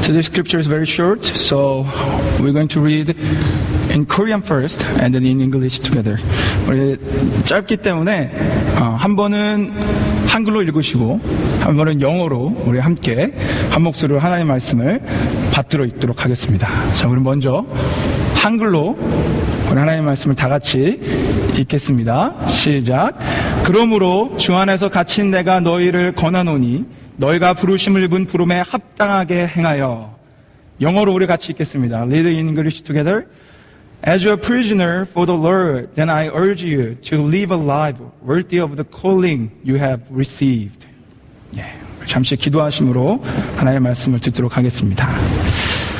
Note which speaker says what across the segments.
Speaker 1: Today's scripture is very short, so we're going to read in Korean first and then in English together. 우리 짧기 때문에 한 번은 한글로 읽으시고 한 번은 영어로 우리 함께 한 목소리로 하나님의 말씀을 받들어 읽도록 하겠습니다. 자, 우리 먼저 한글로 우리 하나님의 말씀을 다 같이 읽겠습니다. 시작. 그러므로 주 안에서 갇힌 내가 너희를 권하노니 너희가 부르심을 입은 부름에 합당하게 행하여. 영어로 우리 같이 읽겠습니다. Read in English together. As a prisoner for the Lord, then I urge you to live a life worthy of the calling you have received. 예, 잠시 기도하심으로 하나님의 말씀을 듣도록 하겠습니다.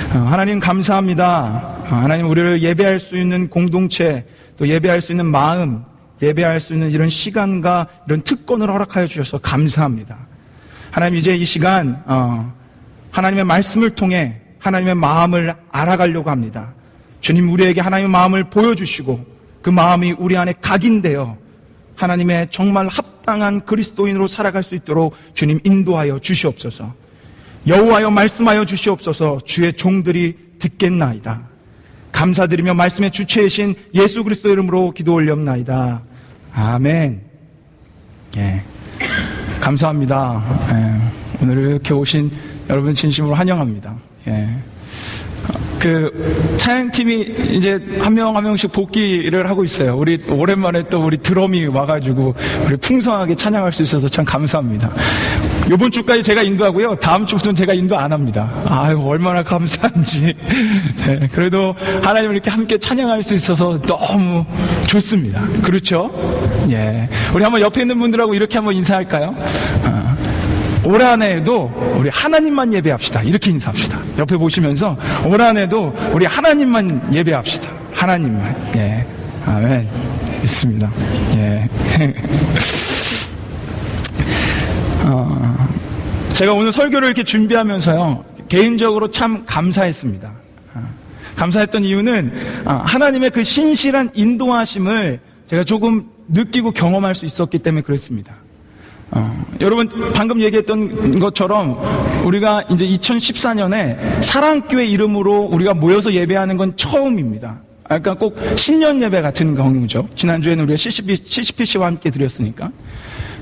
Speaker 1: 하나님 감사합니다. 하나님 우리를 예배할 수 있는 공동체, 또 예배할 수 있는 마음, 예배할 수 있는 이런 시간과 이런 특권을 허락하여 주셔서 감사합니다. 하나님 이제 이 시간 하나님의 말씀을 통해 하나님의 마음을 알아가려고 합니다. 주님 우리에게 하나님의 마음을 보여주시고 그 마음이 우리 안에 각인되어 하나님의 정말 합당한 그리스도인으로 살아갈 수 있도록 주님 인도하여 주시옵소서. 여호와여 말씀하여 주시옵소서. 주의 종들이 듣겠나이다. 감사드리며 말씀의 주체이신 예수 그리스도 이름으로 기도 올렵나이다. 아멘. 예. 감사합니다. 예. 오늘 이렇게 오신 여러분 진심으로 환영합니다. 예. 찬양팀이 이제 한 명씩 복귀를 하고 있어요. 우리 오랜만에 또 우리 드럼이 와가지고 우리 풍성하게 찬양할 수 있어서 참 감사합니다. 이번 주까지 제가 인도하고요. 다음 주부터는 제가 인도 안 합니다. 아유, 얼마나 감사한지. 네, 그래도 하나님을 이렇게 함께 찬양할 수 있어서 너무 좋습니다. 그렇죠? 예. 우리 한번 옆에 있는 분들하고 이렇게 한번 인사할까요? 올 한 해에도 우리 하나님만 예배합시다. 이렇게 인사합시다. 옆에 보시면서 올 한 해도 우리 하나님만 예배합시다. 하나님만. 예. 아멘. 있습니다. 예. 제가 오늘 설교를 이렇게 준비하면서요, 개인적으로 참 감사했습니다. 감사했던 이유는 하나님의 그 신실한 인도하심을 제가 조금 느끼고 경험할 수 있었기 때문에 그렇습니다. 여러분 방금 얘기했던 것처럼 우리가 이제 2014년에 사랑교회 이름으로 우리가 모여서 예배하는 건 처음입니다. 그러니까 꼭 신년 예배 같은 경우죠. 지난주에는 우리가 CCPC와 함께 드렸으니까.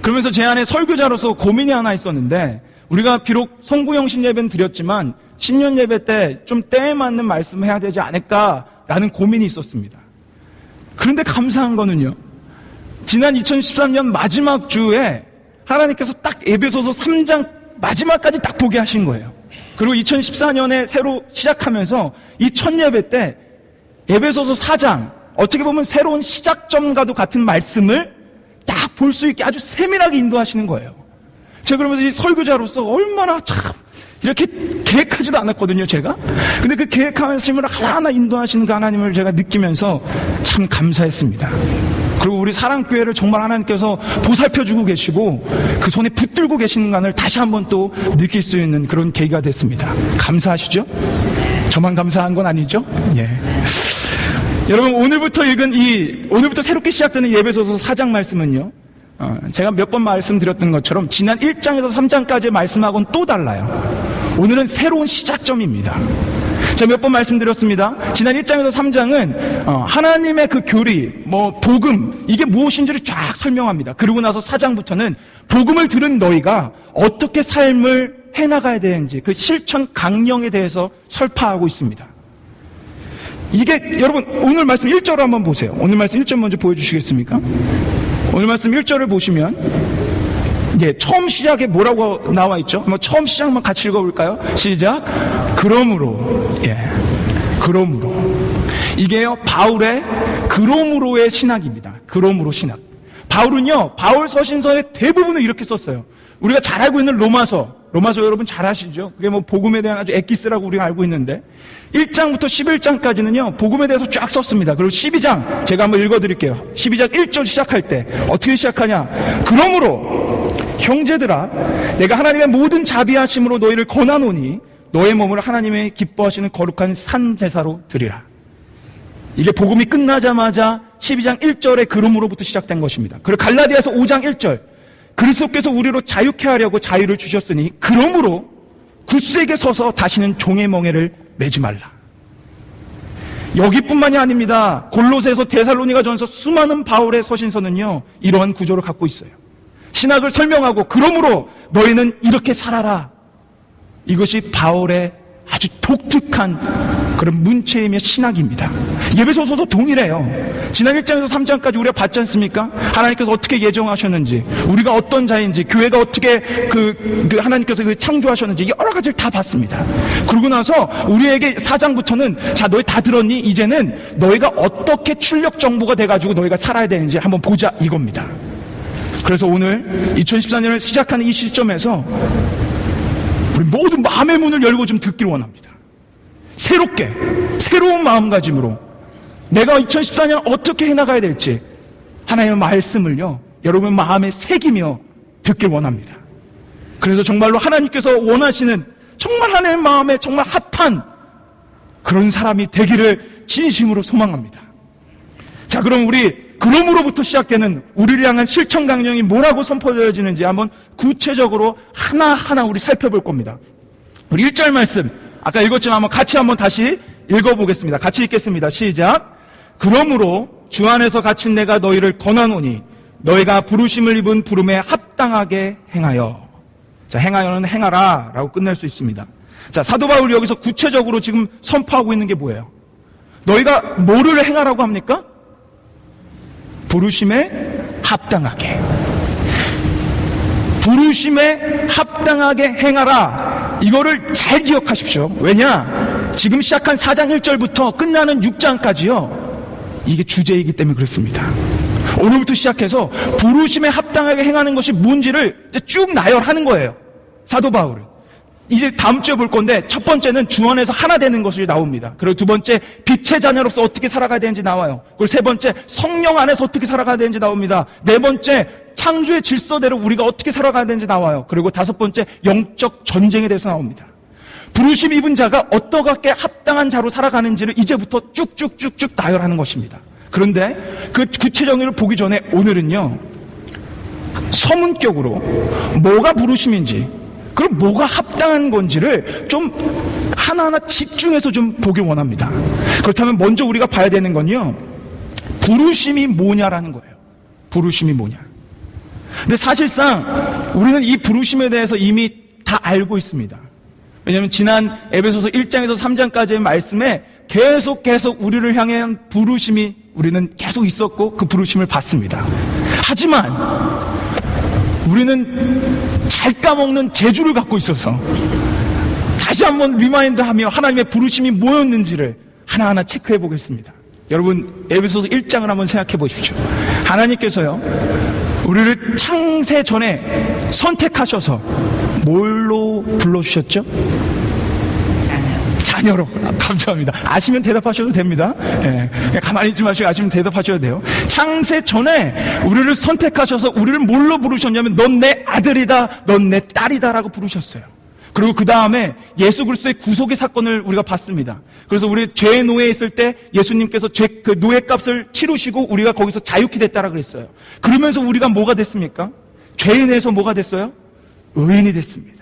Speaker 1: 그러면서 제 안에 설교자로서 고민이 하나 있었는데, 우리가 비록 성구형식 예배는 드렸지만 신년 예배 때 좀 때에 맞는 말씀을 해야 되지 않을까라는 고민이 있었습니다. 그런데 감사한 거는요, 지난 2013년 마지막 주에 하나님께서 딱 에베소서 3장 마지막까지 딱 보게 하신 거예요. 그리고 2014년에 새로 시작하면서 이 첫 예배 때 에베소서 4장, 어떻게 보면 새로운 시작점과도 같은 말씀을 딱 볼 수 있게 아주 세밀하게 인도하시는 거예요. 제가 그러면서 이 설교자로서 얼마나 참 이렇게 계획하지도 않았거든요, 제가. 근데 그 계획하심을 하나하나 인도하시는 그 하나님을 제가 느끼면서 참 감사했습니다. 그리고 우리 사랑교회를 정말 하나님께서 보살펴주고 계시고 그 손에 붙들고 계시는 간을 다시 한번 또 느낄 수 있는 그런 계기가 됐습니다. 감사하시죠? 저만 감사한 건 아니죠? 예. 여러분 오늘부터 새롭게 시작되는 예배소서 4장 말씀은요, 제가 몇 번 말씀드렸던 것처럼 지난 1장에서 3장까지의 말씀하고는 또 달라요. 오늘은 새로운 시작점입니다. 제가 몇 번 말씀드렸습니다. 지난 1장에서 3장은 하나님의 그 교리, 복음, 이게 무엇인지를 쫙 설명합니다. 그러고 나서 4장부터는 복음을 들은 너희가 어떻게 삶을 해나가야 되는지 그 실천 강령에 대해서 설파하고 있습니다. 이게 여러분 오늘 말씀 1절을 한번 보세요. 오늘 말씀 1절 먼저 보여주시겠습니까? 오늘 말씀 1절을 보시면 이제 처음 시작에 뭐라고 나와 있죠? 처음 시작만 같이 읽어볼까요? 시작. 그러므로. 예. 그러므로. 이게요, 바울의 그러므로의 신학입니다. 그러므로 신학. 바울은요, 바울 서신서의 대부분을 이렇게 썼어요. 우리가 잘 알고 있는 로마서 여러분 잘 아시죠? 그게 복음에 대한 아주 엑기스라고 우리가 알고 있는데 1장부터 11장까지는요 복음에 대해서 쫙 썼습니다. 그리고 12장 제가 한번 읽어드릴게요. 12장 1절 시작할 때 어떻게 시작하냐? 그러므로 형제들아 내가 하나님의 모든 자비하심으로 너희를 권하노니 너의 몸을 하나님의 기뻐하시는 거룩한 산 제사로 드리라. 이게 복음이 끝나자마자 12장 1절의 그러므로부터 시작된 것입니다. 그리고 갈라디아서 5장 1절 그리스도께서 우리로 자유케 하려고 자유를 주셨으니 그러므로 굳세게 서서 다시는 종의 멍에를 매지 말라. 여기뿐만이 아닙니다. 골로새서 데살로니가전서 수많은 바울의 서신서는요, 이러한 구조를 갖고 있어요. 신학을 설명하고 그러므로 너희는 이렇게 살아라. 이것이 바울의 아주 독특한 그런 문체이며 신학입니다. 예배소서도 동일해요. 지난 1장에서 3장까지 우리가 봤지 않습니까? 하나님께서 어떻게 예정하셨는지, 우리가 어떤 자인지, 교회가 어떻게 하나님께서 창조하셨는지 여러 가지를 다 봤습니다. 그러고 나서 우리에게 4장부터는 자, 너희 다 들었니? 이제는 너희가 어떻게 출력 정보가 돼가지고 너희가 살아야 되는지 한번 보자, 이겁니다. 그래서 오늘 2014년을 시작하는 이 시점에서 우리 모두 마음의 문을 열고 좀 듣기를 원합니다. 새롭게, 새로운 마음가짐으로 내가 2014년 어떻게 해나가야 될지 하나님의 말씀을요, 여러분 마음에 새기며 듣길 원합니다. 그래서 정말로 하나님께서 원하시는 정말 하나님의 마음에 정말 핫한 그런 사람이 되기를 진심으로 소망합니다. 자, 그럼 그럼으로부터 시작되는 우리를 향한 실천 강령이 뭐라고 선포되어지는지 한번 구체적으로 하나하나 우리 살펴볼 겁니다. 우리 1절 말씀, 아까 읽었지만 한번 같이 한번 다시 읽어보겠습니다. 같이 읽겠습니다. 시작. 그러므로 주 안에서 갇힌 내가 너희를 권하노니 너희가 부르심을 입은 부름에 합당하게 행하여. 자, 행하여는 행하라 라고 끝낼 수 있습니다. 자, 사도 바울이 여기서 구체적으로 지금 선포하고 있는 게 뭐예요? 너희가 뭐를 행하라고 합니까? 부르심에 합당하게. 부르심에 합당하게 행하라. 이거를 잘 기억하십시오. 왜냐? 지금 시작한 4장 1절부터 끝나는 6장까지요. 이게 주제이기 때문에 그렇습니다. 오늘부터 시작해서 부르심에 합당하게 행하는 것이 뭔지를 쭉 나열하는 거예요. 사도 바울은. 이제 다음 주에 볼 건데, 첫 번째는 주 안에서 하나 되는 것이 나옵니다. 그리고 두 번째, 빛의 자녀로서 어떻게 살아가야 되는지 나와요. 그리고 세 번째, 성령 안에서 어떻게 살아가야 되는지 나옵니다. 네 번째, 창조의 질서대로 우리가 어떻게 살아가야 되는지 나와요. 그리고 다섯 번째, 영적 전쟁에 대해서 나옵니다. 부르심 입은 자가 어떻게 합당한 자로 살아가는지를 이제부터 쭉쭉쭉쭉 나열하는 것입니다. 그런데 그 구체적인 걸 보기 전에 오늘은요, 서문격으로 뭐가 부르심인지, 그럼 뭐가 합당한 건지를 좀 하나하나 집중해서 좀 보길 원합니다. 그렇다면 먼저 우리가 봐야 되는 건요, 부르심이 뭐냐라는 거예요. 부르심이 뭐냐. 근데 사실상 우리는 이 부르심에 대해서 이미 다 알고 있습니다. 왜냐하면 지난 에베소서 1장에서 3장까지의 말씀에 계속 우리를 향한 부르심이 우리는 계속 있었고 그 부르심을 받습니다. 하지만 우리는 잘 까먹는 재주를 갖고 있어서 다시 한번 리마인드하며 하나님의 부르심이 뭐였는지를 하나하나 체크해 보겠습니다. 여러분, 에베소서 1장을 한번 생각해 보십시오. 하나님께서요, 우리를 창세 전에 선택하셔서 뭘로 불러주셨죠? 자녀로. 감사합니다. 아시면 대답하셔도 됩니다. 예, 가만히 있지 마시고 아시면 대답하셔도 돼요. 창세 전에 우리를 선택하셔서 우리를 뭘로 부르셨냐면 넌 내 아들이다, 넌 내 딸이다 라고 부르셨어요. 그리고 그 다음에 예수 그리스도의 구속의 사건을 우리가 봤습니다. 그래서 우리 죄의 노예에 있을 때 예수님께서 그 노예값을 치르시고 우리가 거기서 자유케 됐다라고 그랬어요. 그러면서 우리가 뭐가 됐습니까? 죄인에서 뭐가 됐어요? 의인이 됐습니다.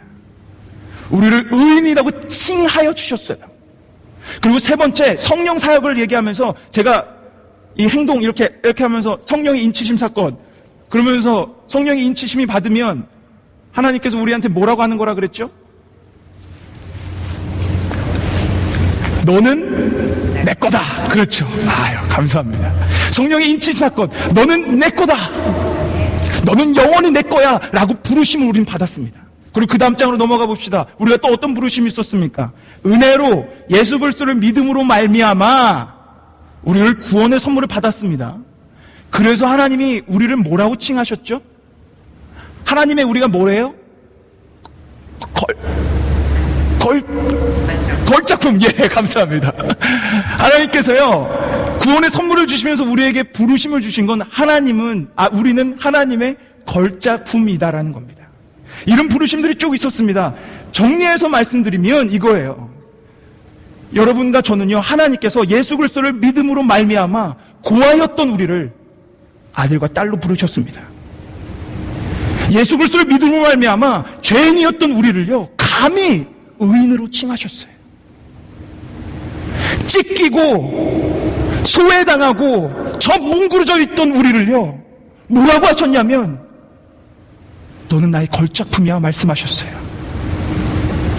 Speaker 1: 우리를 의인이라고 칭하여 주셨어요. 그리고 세 번째, 성령 사역을 얘기하면서 제가 이 행동 이렇게 하면서 성령의 인치심 사건, 그러면서 성령의 인치심이 받으면 하나님께서 우리한테 뭐라고 하는 거라 그랬죠? 너는 내 거다. 그렇죠. 아유, 감사합니다. 성령의 인치심 사건, 너는 내 거다. 너는 영원히 내 거야. 라고 부르심을 우리는 받았습니다. 그리고 그 다음 장으로 넘어가 봅시다. 우리가 또 어떤 부르심이 있었습니까? 은혜로 예수 그리스도를 믿음으로 말미암아 우리를 구원의 선물을 받았습니다. 그래서 하나님이 우리를 뭐라고 칭하셨죠? 하나님의 우리가 뭐래요? 걸작품. 예, 감사합니다. 하나님께서요, 구원의 선물을 주시면서 우리에게 부르심을 주신 건 우리는 하나님의 걸작품이다라는 겁니다. 이런 부르심들이 쭉 있었습니다. 정리해서 말씀드리면 이거예요. 여러분과 저는요, 하나님께서 예수 그리스도를 믿음으로 말미암아 고아였던 우리를 아들과 딸로 부르셨습니다. 예수 그리스도를 믿음으로 말미암아 죄인이었던 우리를요, 감히 의인으로 칭하셨어요. 찢기고 소외당하고 저 뭉그러져 있던 우리를요, 뭐라고 하셨냐면 너는 나의 걸작품이야 말씀하셨어요.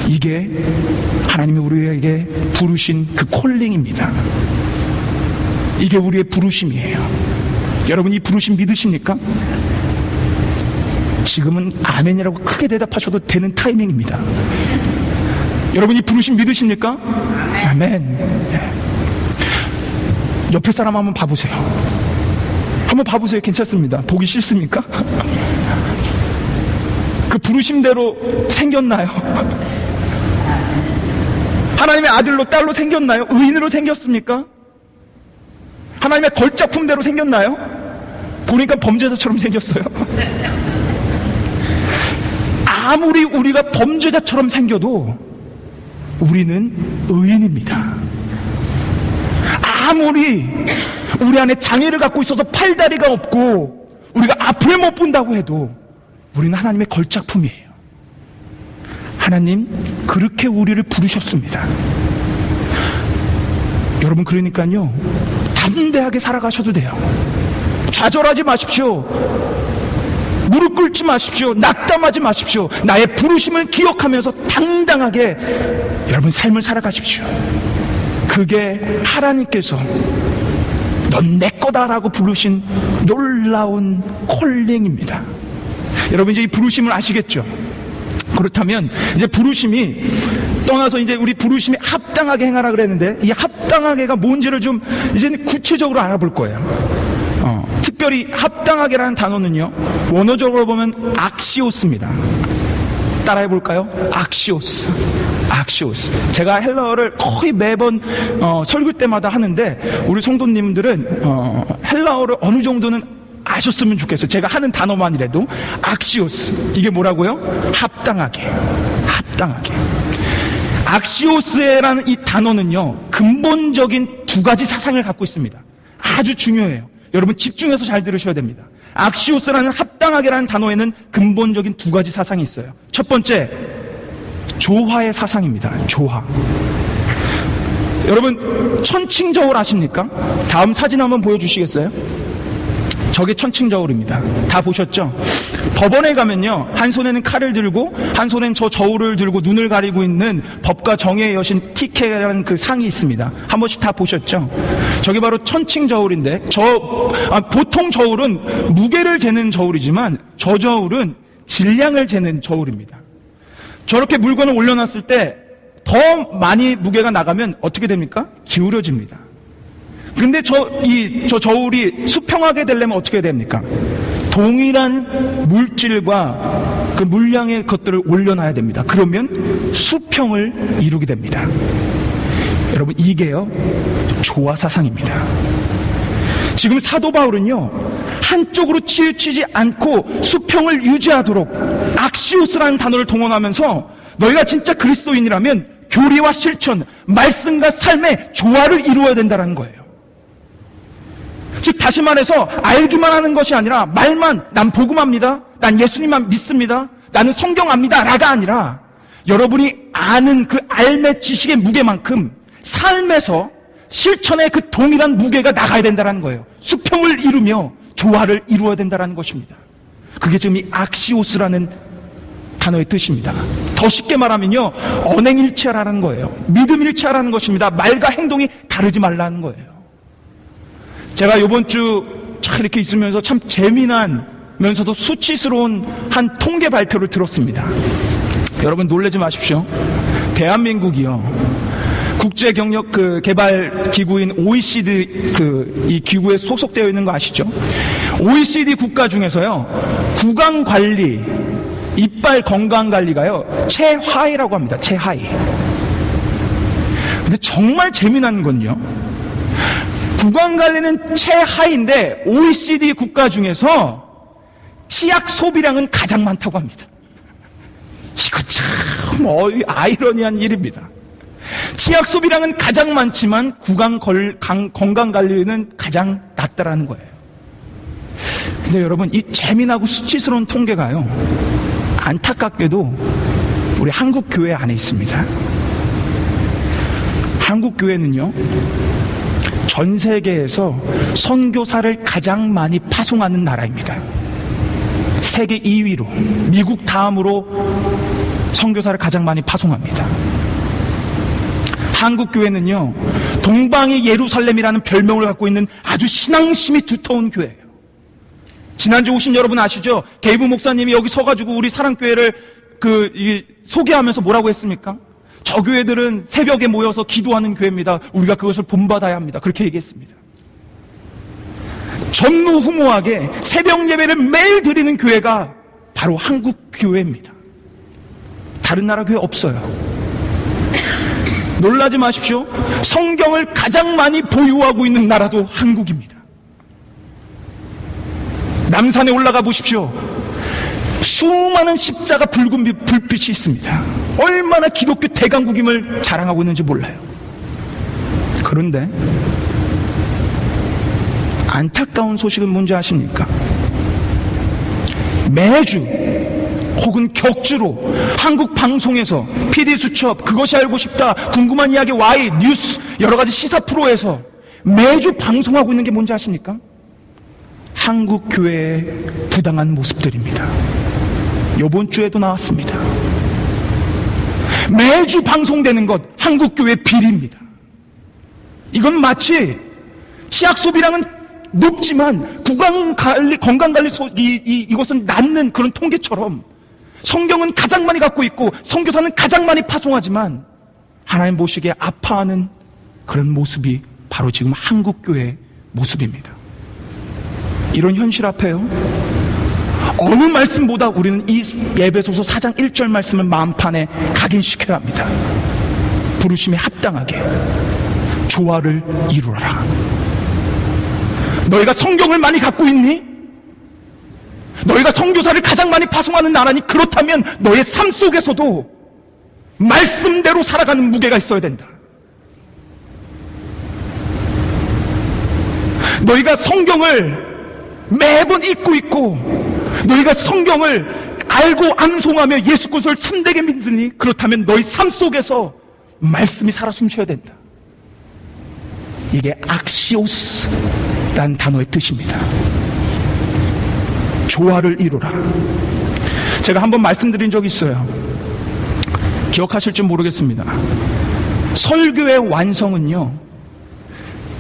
Speaker 1: 이게 하나님이 우리에게 부르신 그 콜링입니다. 이게 우리의 부르심이에요. 여러분, 이 부르심 믿으십니까? 지금은 아멘이라고 크게 대답하셔도 되는 타이밍입니다. 여러분, 이 부르심 믿으십니까? 아멘. 옆에 사람 한번 봐보세요. 한번 봐보세요. 괜찮습니다. 보기 싫습니까? 그 부르심대로 생겼나요? 하나님의 아들로 딸로 생겼나요? 의인으로 생겼습니까? 하나님의 걸작품대로 생겼나요? 보니까 범죄자처럼 생겼어요. 아무리 우리가 범죄자처럼 생겨도 우리는 의인입니다. 아무리 우리 안에 장애를 갖고 있어서 팔다리가 없고 우리가 앞을 못 본다고 해도 우리는 하나님의 걸작품이에요. 하나님 그렇게 우리를 부르셨습니다. 여러분, 그러니까요, 담대하게 살아가셔도 돼요. 좌절하지 마십시오. 무릎 꿇지 마십시오. 낙담하지 마십시오. 나의 부르심을 기억하면서 당당하게 여러분 삶을 살아가십시오. 그게 하나님께서 넌 내 거다라고 부르신 놀라운 콜링입니다. 여러분, 이제 이 부르심을 아시겠죠? 그렇다면 이제 부르심이 떠나서 이제 우리 부르심이 합당하게 행하라 그랬는데, 이 합당하게가 뭔지를 좀 이제는 구체적으로 알아볼 거예요. 특별히 합당하게라는 단어는요, 원어적으로 보면 악시오스입니다. 따라해 볼까요? 악시오스. 악시오스. 제가 헬라어를 거의 매번 설교 때마다 하는데, 우리 성도님들은 헬라어를 어느 정도는 아셨으면 좋겠어요. 제가 하는 단어만이라도. 악시오스. 이게 뭐라고요? 합당하게. 합당하게. 악시오스라는 이 단어는요, 근본적인 두 가지 사상을 갖고 있습니다. 아주 중요해요. 여러분, 집중해서 잘 들으셔야 됩니다. 악시오스라는 합당하게라는 단어에는 근본적인 두 가지 사상이 있어요. 첫 번째, 조화의 사상입니다. 조화. 여러분, 천칭저울 아십니까? 다음 사진 한번 보여주시겠어요? 저게 천칭저울입니다. 다 보셨죠? 법원에 가면요, 한 손에는 칼을 들고 한 손에는 저 저울을 들고 눈을 가리고 있는 법과 정의의 여신 티케라는 그 상이 있습니다. 한 번씩 다 보셨죠? 저게 바로 천칭저울인데, 보통 저울은 무게를 재는 저울이지만 저 저울은 질량을 재는 저울입니다. 저렇게 물건을 올려놨을 때 더 많이 무게가 나가면 어떻게 됩니까? 기울어집니다. 근데 저 저울이 수평하게 되려면 어떻게 됩니까? 동일한 물질과 그 물량의 것들을 올려놔야 됩니다. 그러면 수평을 이루게 됩니다. 여러분, 이게요, 조화 사상입니다. 지금 사도 바울은요, 한쪽으로 치우치지 않고 수평을 유지하도록 악시오스라는 단어를 동원하면서 너희가 진짜 그리스도인이라면 교리와 실천, 말씀과 삶의 조화를 이루어야 된다는 거예요. 즉, 다시 말해서 알기만 하는 것이 아니라 말만, 난 복음합니다, 난 예수님만 믿습니다, 나는 성경 압니다 라가 아니라 여러분이 아는 그 알매 지식의 무게만큼 삶에서 실천의 그 동일한 무게가 나가야 된다는 거예요. 수평을 이루며 조화를 이루어야 된다는 것입니다. 그게 지금 이 악시오스라는 단어의 뜻입니다. 더 쉽게 말하면요, 언행일치하라는 거예요. 믿음일치하라는 것입니다. 말과 행동이 다르지 말라는 거예요. 제가 이번 주 참 이렇게 있으면서 참 재미난면서도 수치스러운 한 통계 발표를 들었습니다. 여러분, 놀라지 마십시오. 대한민국이요, 국제경력 개발 기구인 OECD 이 기구에 소속되어 있는 거 아시죠? OECD 국가 중에서요, 구강관리, 이빨 건강관리가요, 최하위라고 합니다. 최하위. 근데 정말 재미난 건요, 구강관리는 최하위인데 OECD 국가 중에서 치약 소비량은 가장 많다고 합니다. 이거 참 아이러니한 일입니다. 치약 소비량은 가장 많지만 건강관리는 가장 낮다라는 거예요. 근데 여러분, 이 재미나고 수치스러운 통계가요, 안타깝게도 우리 한국 교회 안에 있습니다. 한국 교회는요, 전 세계에서 선교사를 가장 많이 파송하는 나라입니다. 세계 2위로, 미국 다음으로 선교사를 가장 많이 파송합니다. 한국 교회는요, 동방의 예루살렘이라는 별명을 갖고 있는 아주 신앙심이 두터운 교회예요. 지난주 오신 여러분 아시죠? 게이브 목사님이 여기 서가지고 우리 사랑교회를 소개하면서 뭐라고 했습니까? 저 교회들은 새벽에 모여서 기도하는 교회입니다. 우리가 그것을 본받아야 합니다. 그렇게 얘기했습니다. 전무후무하게 새벽 예배를 매일 드리는 교회가 바로 한국 교회입니다. 다른 나라 교회 없어요. 놀라지 마십시오. 성경을 가장 많이 보유하고 있는 나라도 한국입니다. 남산에 올라가 보십시오. 수많은 십자가 붉은 불빛이 있습니다. 얼마나 기독교 대강국임을 자랑하고 있는지 몰라요. 그런데 안타까운 소식은 뭔지 아십니까? 매주 혹은 격주로 한국 방송에서 PD수첩, 그것이 알고 싶다, 궁금한 이야기 Y, 뉴스, 여러가지 시사 프로에서 매주 방송하고 있는 게 뭔지 아십니까? 한국 교회의 부당한 모습들입니다. 이번 주에도 나왔습니다. 매주 방송되는 것 한국 교회 비리입니다. 이건 마치 치약 소비량은 높지만 건강관리 이것은 낮는 그런 통계처럼 성경은 가장 많이 갖고 있고 선교사는 가장 많이 파송하지만 하나님 보시기에 아파하는 그런 모습이 바로 지금 한국 교회의 모습입니다. 이런 현실 앞에요, 어느 말씀보다 우리는 이 에베소서 4장 1절 말씀을 마음판에 각인시켜야 합니다. 부르심에 합당하게 조화를 이루어라. 너희가 성경을 많이 갖고 있니? 너희가 선교사를 가장 많이 파송하는 나라니? 그렇다면 너의 삶 속에서도 말씀대로 살아가는 무게가 있어야 된다. 너희가 성경을 매번 읽고 있고 너희가 성경을 알고 암송하며 예수 그리스도를 참되게 믿으니 그렇다면 너희 삶 속에서 말씀이 살아 숨쉬어야 된다. 이게 악시오스라는 단어의 뜻입니다. 조화를 이루라. 제가 한번 말씀드린 적이 있어요. 기억하실지 모르겠습니다. 설교의 완성은요,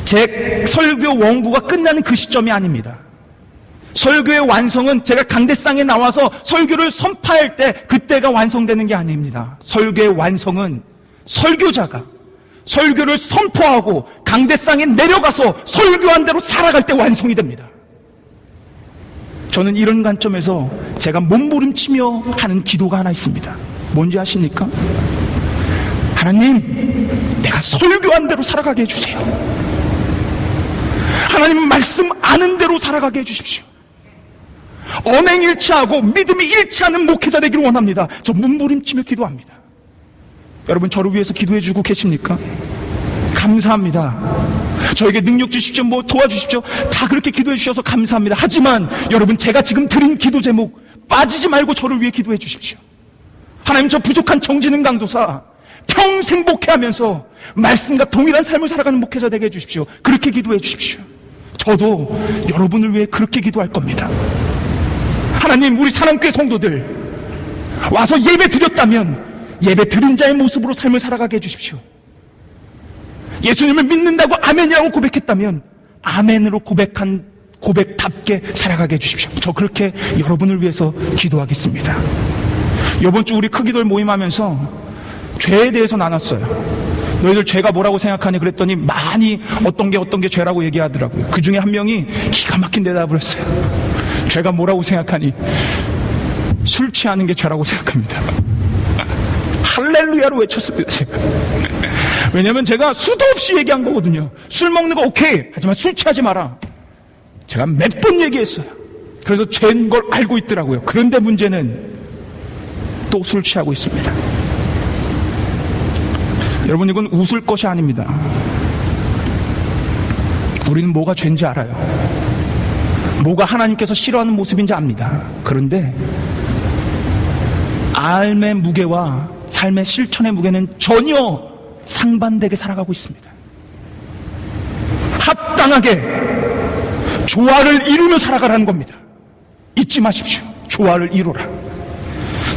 Speaker 1: 제 설교 원고가 끝나는 그 시점이 아닙니다. 설교의 완성은 제가 강대상에 나와서 설교를 선포할 때 그때가 완성되는 게 아닙니다. 설교의 완성은 설교자가 설교를 선포하고 강대상에 내려가서 설교한 대로 살아갈 때 완성이 됩니다. 저는 이런 관점에서 제가 몸부림치며 하는 기도가 하나 있습니다. 뭔지 아십니까? 하나님, 내가 설교한 대로 살아가게 해주세요. 하나님, 말씀 아는 대로 살아가게 해주십시오. 언행일치하고 믿음이 일치하는 목회자 되기를 원합니다. 저 몸부림치며 기도합니다. 여러분, 저를 위해서 기도해주고 계십니까? 감사합니다. 저에게 능력 주십시오, 뭐 도와주십시오, 다 그렇게 기도해 주셔서 감사합니다. 하지만 여러분, 제가 지금 드린 기도 제목 빠지지 말고 저를 위해 기도해 주십시오. 하나님, 저 부족한 정지능 강도사 평생 목회하면서 말씀과 동일한 삶을 살아가는 목회자 되게 해주십시오. 그렇게 기도해 주십시오. 저도 여러분을 위해 그렇게 기도할 겁니다. 하나님, 우리 사랑교회 성도들 와서 예배 드렸다면 예배 드린 자의 모습으로 삶을 살아가게 해주십시오. 예수님을 믿는다고 아멘이라고 고백했다면 아멘으로 고백한 고백답게 살아가게 해주십시오. 저 그렇게 여러분을 위해서 기도하겠습니다. 이번 주 우리 크기들 모임하면서 죄에 대해서 나눴어요. 너희들 죄가 뭐라고 생각하니? 그랬더니 많이 어떤 게 죄라고 얘기하더라고요. 그 중에 한 명이 기가 막힌 대답을 했어요. 죄가 뭐라고 생각하니? 술 취하는 게 죄라고 생각합니다. 할렐루야로 외쳤습니다, 제가. 왜냐면 제가 수도 없이 얘기한 거거든요. 술 먹는 거 오케이, 하지만 술 취하지 마라. 제가 몇 번 얘기했어요. 그래서 죄인 걸 알고 있더라고요. 그런데 문제는 또 술 취하고 있습니다. 여러분, 이건 웃을 것이 아닙니다. 우리는 뭐가 죄인지 알아요. 뭐가 하나님께서 싫어하는 모습인지 압니다. 그런데 알의 무게와 삶의 실천의 무게는 전혀 상반되게 살아가고 있습니다. 합당하게 조화를 이루며 살아가라는 겁니다. 잊지 마십시오. 조화를 이루라.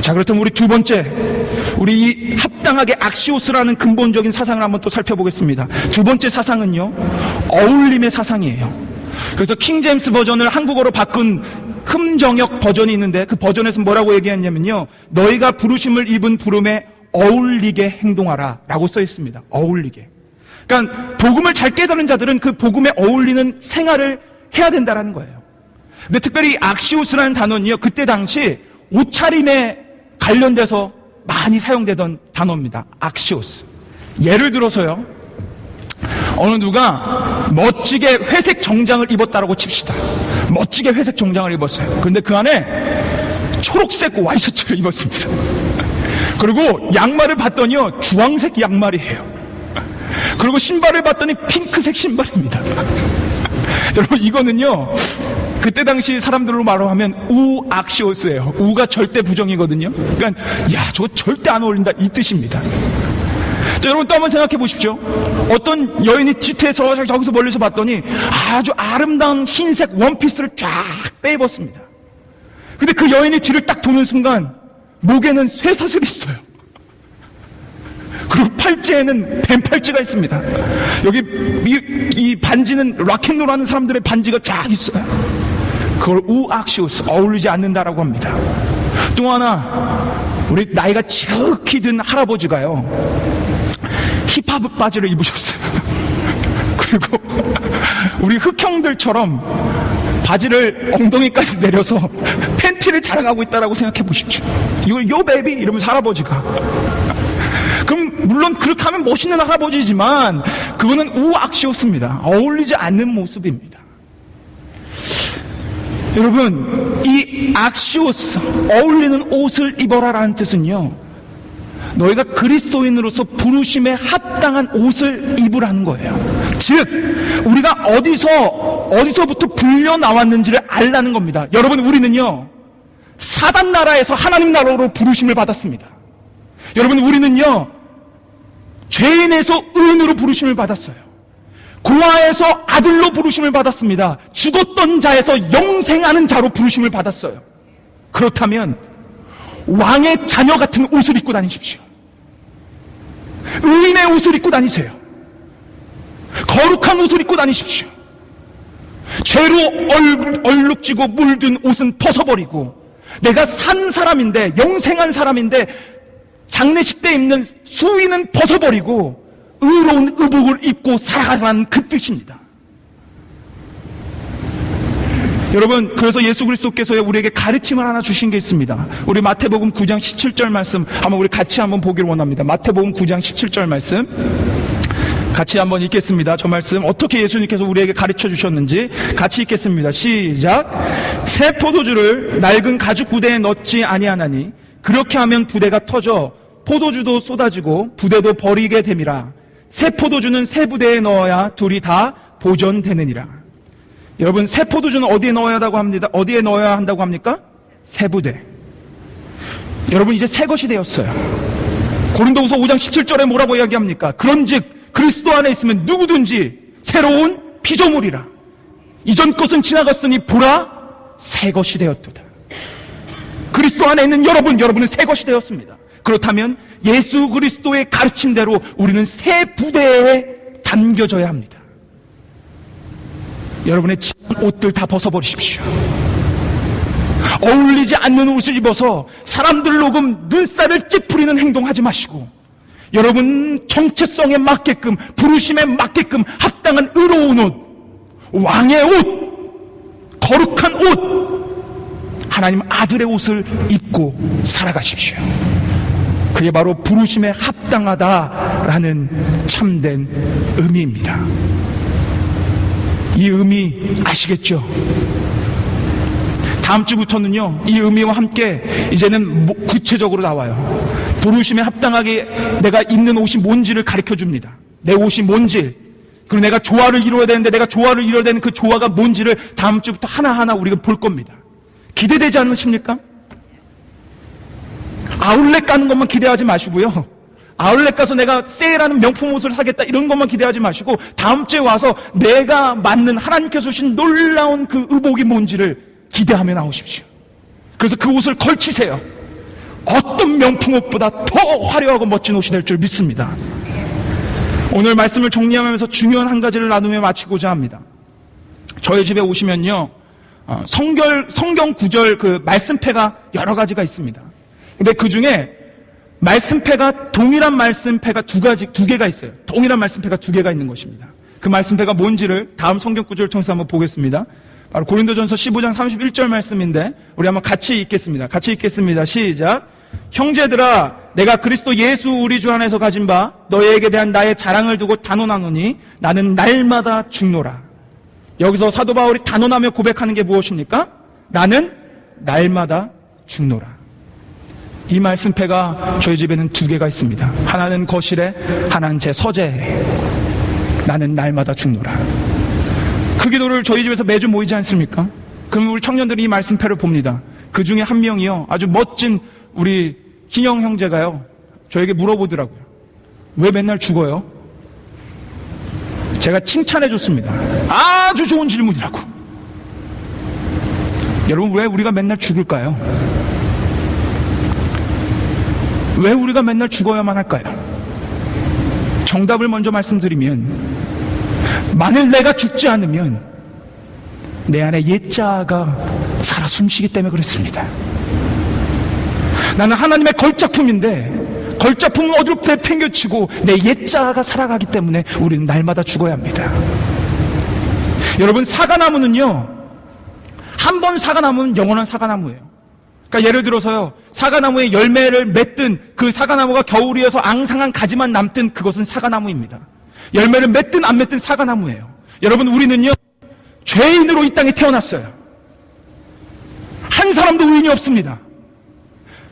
Speaker 1: 자, 그렇다면 우리 두 번째, 우리 이 합당하게 악시오스라는 근본적인 사상을 한번 또 살펴보겠습니다. 두 번째 사상은요, 어울림의 사상이에요. 그래서 킹제임스 버전을 한국어로 바꾼 흠정역 버전이 있는데, 그 버전에서 뭐라고 얘기했냐면요, 너희가 부르심을 입은 부름에 어울리게 행동하라 라고 써 있습니다. 어울리게. 그러니까 복음을 잘 깨달은 자들은 그 복음에 어울리는 생활을 해야 된다는 거예요. 근데 특별히 악시오스라는 단어는요, 그때 당시 옷차림에 관련돼서 많이 사용되던 단어입니다. 악시오스. 예를 들어서요, 어느 누가 멋지게 회색 정장을 입었다라고 칩시다. 멋지게 회색 정장을 입었어요. 그런데 그 안에 초록색 와이셔츠를 입었습니다. 그리고 양말을 봤더니요, 주황색 양말이에요. 그리고 신발을 봤더니 핑크색 신발입니다. 여러분, 이거는요, 그때 당시 사람들로 말로 하면 우악시오스예요. 우가 절대 부정이거든요. 그러니까 야, 저거 절대 안 어울린다, 이 뜻입니다. 자, 여러분 또 한번 생각해 보십시오. 어떤 여인이 뒤태에서 저기서 멀리서 봤더니 아주 아름다운 흰색 원피스를 쫙 빼입었습니다. 근데 그 여인이 뒤를 딱 도는 순간 목에는 쇠사슬이 있어요. 그리고 팔찌에는 뱀팔찌가 있습니다. 여기 이 반지는 락앤롤 하는 사람들의 반지가 쫙 있어요. 그걸 우악시오스, 어울리지 않는다라고 합니다. 또 하나, 우리 나이가 지극히 든 할아버지가요, 힙합 바지를 입으셨어요. 그리고 우리 흑형들처럼 바지를 엉덩이까지 내려서 팬티를 자랑하고 있다라고 생각해 보십시오. 이걸 요 베이비 이러면서 할아버지가. 그럼 물론 그렇게 하면 멋있는 할아버지지만 그거는 우악시오스입니다. 어울리지 않는 모습입니다. 여러분, 이 악시오스, 어울리는 옷을 입어라라는 뜻은요, 너희가 그리스도인으로서 부르심에 합당한 옷을 입으라는 거예요. 즉, 우리가 어디서부터 불려 나왔는지를 알라는 겁니다. 여러분, 우리는요, 사단 나라에서 하나님 나라로 부르심을 받았습니다. 여러분, 우리는요, 죄인에서 의인으로 부르심을 받았어요. 고아에서 아들로 부르심을 받았습니다. 죽었던 자에서 영생하는 자로 부르심을 받았어요. 그렇다면 왕의 자녀 같은 옷을 입고 다니십시오. 의인의 옷을 입고 다니세요. 거룩한 옷을 입고 다니십시오. 죄로 얼룩지고 물든 옷은 벗어버리고, 내가 산 사람인데, 영생한 사람인데 장례식 때 입는 수의는 벗어버리고 의로운 의복을 입고 살아가라는 그 뜻입니다. 여러분, 그래서 예수 그리스도께서 우리에게 가르침을 하나 주신 게 있습니다. 우리 마태복음 9장 17절 말씀 한번 우리 같이 한번 보기를 원합니다. 마태복음 9장 17절 말씀 같이 한번 읽겠습니다. 저 말씀 어떻게 예수님께서 우리에게 가르쳐 주셨는지 같이 읽겠습니다. 시작. 새 포도주를 낡은 가죽 부대에 넣지 아니하나니 그렇게 하면 부대가 터져 포도주도 쏟아지고 부대도 버리게 됨이라. 새 포도주는 새 부대에 넣어야 둘이 다 보존되느니라. 여러분, 새 포도주는 어디에 넣어야 한다고 합니다? 어디에 넣어야 한다고 합니까? 새 부대. 여러분, 이제 새 것이 되었어요. 고린도후서 5장 17절에 뭐라고 이야기합니까? 그런즉 그리스도 안에 있으면 누구든지 새로운 피조물이라. 이전 것은 지나갔으니 보라 새 것이 되었도다. 그리스도 안에 있는 여러분은 새 것이 되었습니다. 그렇다면 예수 그리스도의 가르침대로 우리는 새 부대에 담겨져야 합니다. 여러분의 지난 옷들 다 벗어버리십시오. 어울리지 않는 옷을 입어서 사람들 녹음 눈살을 찌푸리는 행동하지 마시고, 여러분 정체성에 맞게끔, 부르심에 맞게끔 합당한 의로운 옷, 왕의 옷, 거룩한 옷, 하나님 아들의 옷을 입고 살아가십시오. 그게 바로 부르심에 합당하다라는 참된 의미입니다. 이 의미 아시겠죠? 다음 주부터는요, 이 의미와 함께 이제는 구체적으로 나와요. 부르심에 합당하게 내가 입는 옷이 뭔지를 가르쳐 줍니다. 내 옷이 뭔지, 그리고 내가 조화를 이루어야 되는데 내가 조화를 이루어야 되는 그 조화가 뭔지를 다음 주부터 하나하나 우리가 볼 겁니다. 기대되지 않으십니까? 아울렛 가는 것만 기대하지 마시고요. 아울렛 가서 내가 세일하는 명품 옷을 사겠다 이런 것만 기대하지 마시고 다음 주에 와서 내가 맞는 하나님께서 주신 놀라운 그 의복이 뭔지를 기대하며 나오십시오. 그래서 그 옷을 걸치세요. 어떤 명품 옷보다 더 화려하고 멋진 옷이 될 줄 믿습니다. 오늘 말씀을 정리하면서 중요한 한 가지를 나누며 마치고자 합니다. 저희 집에 오시면요, 성경 구절 그 말씀패가 여러 가지가 있습니다. 근데 그 중에 말씀패가 동일한 말씀패가 두 개가 있어요. 동일한 말씀패가 두 개가 있는 것입니다. 그 말씀패가 뭔지를 다음 성경 구절을 통해서 한번 보겠습니다. 바로 고린도전서 15장 31절 말씀인데 우리 한번 같이 읽겠습니다. 같이 읽겠습니다. 시작. 형제들아, 내가 그리스도 예수 우리 주 안에서 가진 바 너희에게 대한 나의 자랑을 두고 단언하노니 나는 날마다 죽노라. 여기서 사도 바울이 단언하며 고백하는 게 무엇입니까? 나는 날마다 죽노라. 이 말씀패가 저희 집에는 두 개가 있습니다. 하나는 거실에, 하나는 제 서재에. 나는 날마다 죽노라. 그 기도를 저희 집에서 매주 모이지 않습니까? 그럼 우리 청년들이 이 말씀패를 봅니다. 그 중에 한 명이요, 아주 멋진 우리 희영 형제가요, 저에게 물어보더라고요. 왜 맨날 죽어요? 제가 칭찬해 줬습니다. 아주 좋은 질문이라고. 여러분, 왜 우리가 맨날 죽을까요? 왜 우리가 맨날 죽어야만 할까요? 정답을 먼저 말씀드리면, 만일 내가 죽지 않으면 내 안에 옛자아가 살아 숨쉬기 때문에 그렇습니다. 나는 하나님의 걸작품인데 걸작품을 어디로 내팽겨치고 내 옛자아가 살아가기 때문에 우리는 날마다 죽어야 합니다. 여러분, 사과나무는요, 한 번 사과나무는 영원한 사과나무예요. 그러니까 예를 들어서요, 사과나무에 열매를 맺든 그 사과나무가 겨울이어서 앙상한 가지만 남든 그것은 사과나무입니다. 열매를 맺든 안 맺든 사과나무예요. 여러분, 우리는요, 죄인으로 이 땅에 태어났어요. 한 사람도 의인이 없습니다.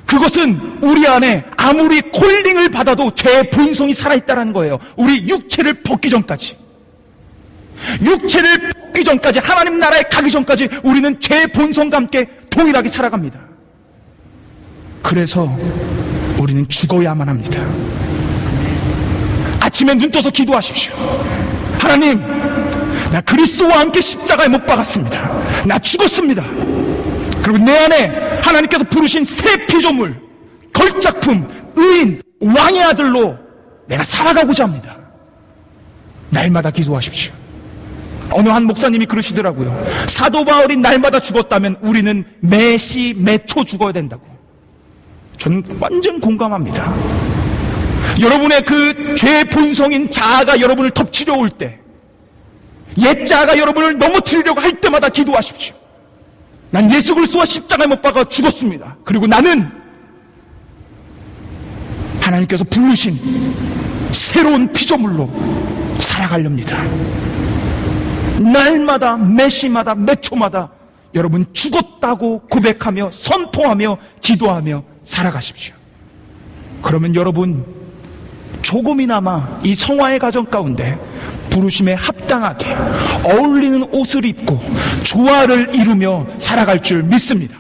Speaker 1: 그것은 우리 안에 아무리 콜링을 받아도 죄의 본성이 살아있다는 거예요. 우리 육체를 벗기 전까지. 육체를 벗기 전까지, 하나님 나라에 가기 전까지 우리는 죄의 본성과 함께 동일하게 살아갑니다. 그래서 우리는 죽어야만 합니다. 아침에 눈 떠서 기도하십시오. 하나님, 나 그리스도와 함께 십자가에 못 박았습니다. 나 죽었습니다. 그리고 내 안에 하나님께서 부르신 새 피조물, 걸작품, 의인, 왕의 아들로 내가 살아가고자 합니다. 날마다 기도하십시오. 어느 한 목사님이 그러시더라고요. 사도 바울이 날마다 죽었다면 우리는 매시 매초 죽어야 된다고. 저는 완전 공감합니다. 여러분의 그 죄의 본성인 자아가 여러분을 덮치려 올 때, 옛 자아가 여러분을 넘어뜨리려고 할 때마다 기도하십시오. 난 예수 그리스도와 십자가에 못 박아 죽었습니다. 그리고 나는 하나님께서 부르신 새로운 피조물로 살아가렵니다. 날마다, 매시마다, 매초마다 여러분 죽었다고 고백하며 선포하며 기도하며 살아가십시오. 그러면 여러분 조금이나마 이 성화의 가정 가운데 부르심에 합당하게 어울리는 옷을 입고 조화를 이루며 살아갈 줄 믿습니다.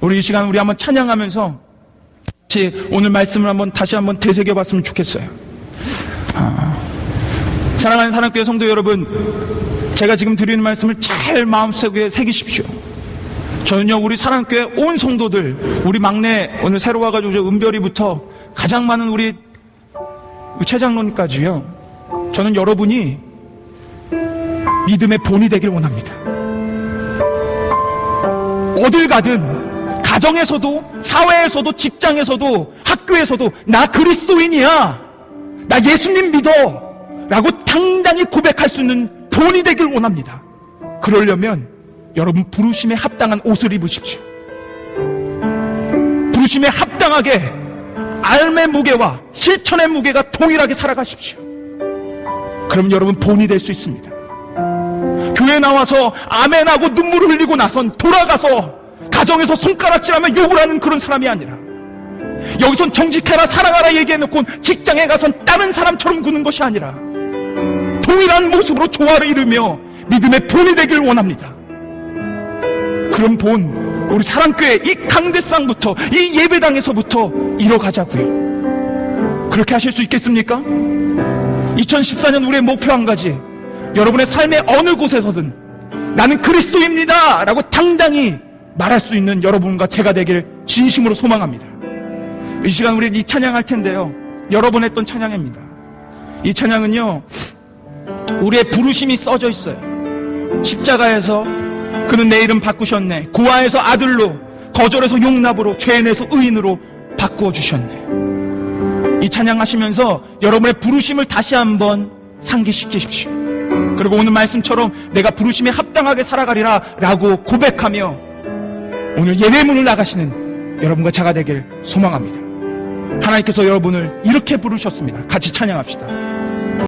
Speaker 1: 우리 이 시간 우리 한번 찬양하면서 같이 오늘 말씀을 다시 한번 되새겨 봤으면 좋겠어요. 사랑하는 사랑교회 성도 여러분, 제가 지금 드리는 말씀을 잘 마음속에 새기십시오. 저는요, 우리 사랑교회 온 성도들, 우리 막내 오늘 새로 와가지고 은별이부터 가장 많은 우리 최장로님까지요, 저는 여러분이 믿음의 본이 되길 원합니다. 어딜 가든, 가정에서도, 사회에서도, 직장에서도, 학교에서도 나 그리스도인이야, 나 예수님 믿어 라고 당당히 고백할 수 있는 본이 되길 원합니다. 그러려면 여러분 부르심에 합당한 옷을 입으십시오. 부르심에 합당하게 삶의 무게와 실천의 무게가 동일하게 살아가십시오. 그럼 여러분 본이 될 수 있습니다. 교회 나와서 아멘하고 눈물을 흘리고 나선 돌아가서 가정에서 손가락질하며 욕을 하는 그런 사람이 아니라, 여기선 정직해라 사랑하라 얘기해놓고 직장에 가선 다른 사람처럼 구는 것이 아니라 동일한 모습으로 조화를 이루며 믿음의 본이 되길 원합니다. 그런 본 우리 사랑교회 이 강대상부터, 이 예배당에서부터 이뤄가자고요. 그렇게 하실 수 있겠습니까? 2014년 우리의 목표 한 가지, 여러분의 삶의 어느 곳에서든 나는 그리스도입니다 라고 당당히 말할 수 있는 여러분과 제가 되길 진심으로 소망합니다. 이 시간 우리 이 찬양할 텐데요, 여러 번 했던 찬양입니다. 이 찬양은요, 우리의 부르심이 써져 있어요. 십자가에서 그는 내 이름 바꾸셨네, 고아에서 아들로, 거절에서 용납으로, 죄인에서 의인으로 바꾸어 주셨네. 이 찬양하시면서 여러분의 부르심을 다시 한번 상기시키십시오. 그리고 오늘 말씀처럼 내가 부르심에 합당하게 살아가리라 라고 고백하며 오늘 예배문을 나가시는 여러분과 제가 되길 소망합니다. 하나님께서 여러분을 이렇게 부르셨습니다. 같이 찬양합시다.